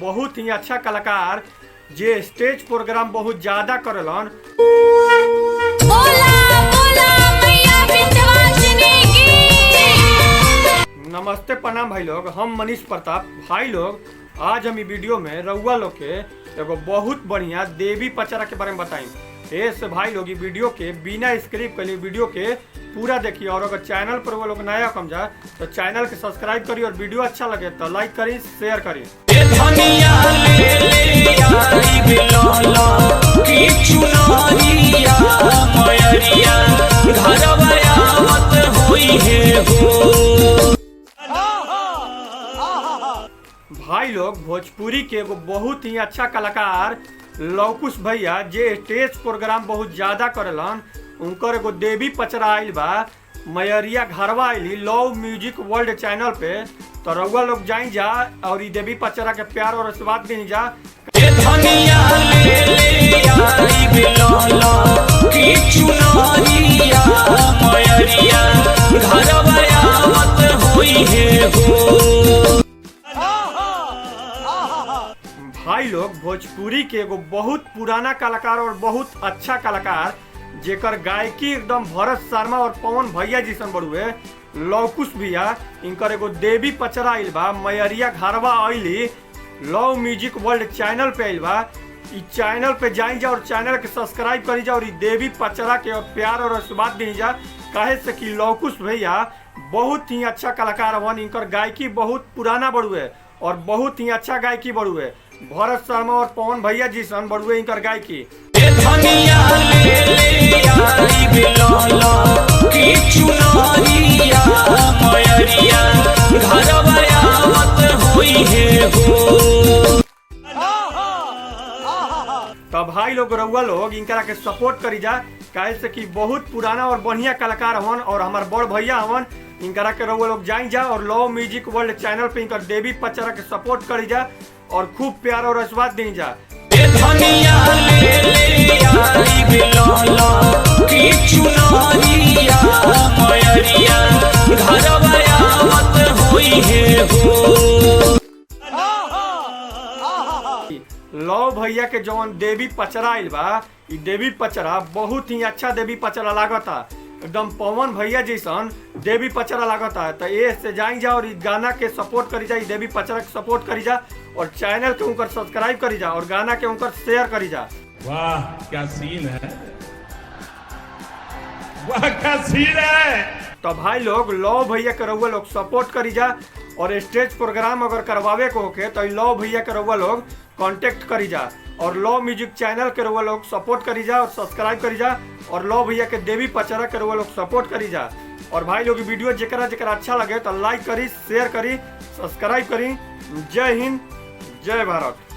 बहुत ही अच्छा कलाकार जे स्टेज प्रोग्राम बहुत ज्यादा करेलन। नमस्ते प्रणाम भाई लोग, हम मनीष प्रताप। भाई लोग आज हम वीडियो में रउआ लोग के एगो बहुत बढ़िया देवी पचरा के बारे में बताएं। ऐसे भाई लोग वीडियो के बिना स्क्रिप्ट के लिए वीडियो के पूरा देखिए, और अगर चैनल पर वो लोग नया कम जाए तो चैनल के सब्सक्राइब करिए, और वीडियो अच्छा लगे तो लाइक करिए, शेयर करिए। भाई लोग भोजपुरी के एगो बहुत ही अच्छा कलाकार लवकुश भैया जे स्टेज प्रोग्राम बहुत ज्यादा करेलन, उनकर एगो देवी पचरा आइल बा, मयरिया घरवा आइली लव म्यूजिक वर्ल्ड चैनल पे। तो रउआ लोग जाई जा और देवी पचरा के प्यार और आशीर्वाद देनी जा। भाई लोग भोजपुरी के एगो बहुत पुराना कलाकार और बहुत अच्छा कलाकार जेकर गायकी एकदम भरत शर्मा और पवन भैया जैसन बड़ुए लवकुश भैया, इनकर एगो देवी पचरा आइल बा, मयरिया घरवा आइली लव म्यूजिक वर्ल्ड चैनल पे आइल बा। इस चैनल पे जाई जा और चैनल के सब्सक्राइब करी जा, और देवी पचरा के प्यार और आशीर्वाद दी जा। काहे से कि लवकुश भैया बहुत ही अच्छा कलाकार हवन, इनकर गायकी बहुत पुराना बड़ुए और बहुत ही अच्छा गायकी बड़ुए, भरत शर्मा और पवन भैया जैसन बड़ुए इनकर गायकी। तो भाई लोग रउआ लोग इनकरा के सपोर्ट करी जा, काहे से कि बहुत पुराना और बढ़िया कलाकार हवन और हमार बड़ भैया हवन। इनकरा के रउआ लोग जाई जा और लव म्यूजिक वर्ल्ड चैनल पे इनकर देवी पचरा के सपोर्ट करी जा और खूब प्यार और आशीर्वाद दी जा। लव भैया के जवन देवी पचरा आइल बा, इ देवी पचरा बहुत ही अच्छा देवी पचरा लागता, एकदम पवन भैया जैसन देवी पचरा लागता। तो ये से जाई जा और गाना के सपोर्ट करी जा, देवी पचरा के सपोर्ट करी जा, और चैनल के उनकर सब्सक्राइब करी जा, और गाना के उनकर शेयर करी जा। वाह क्या सीन है, वाह क्या सीन है। तो भाई लोग लव भैया के रउआ लोग सपोर्ट करी जा, और स्टेज प्रोग्राम अगर करवावे को होके तो लव भैया के रउआ लोग कांटेक्ट करी जा, और लव म्यूजिक चैनल के रउआ लोग सपोर्ट करी जा और सब्सक्राइब करी जा, और लव भैया के देवी पचरा के रउआ लोग सपोर्ट करी जा। और भाई लोग वीडियो जेकरा जेकरा अच्छा लगे तो लाइक करी, शेयर करी, सब्सक्राइब करी। जय हिंद, जय भारत।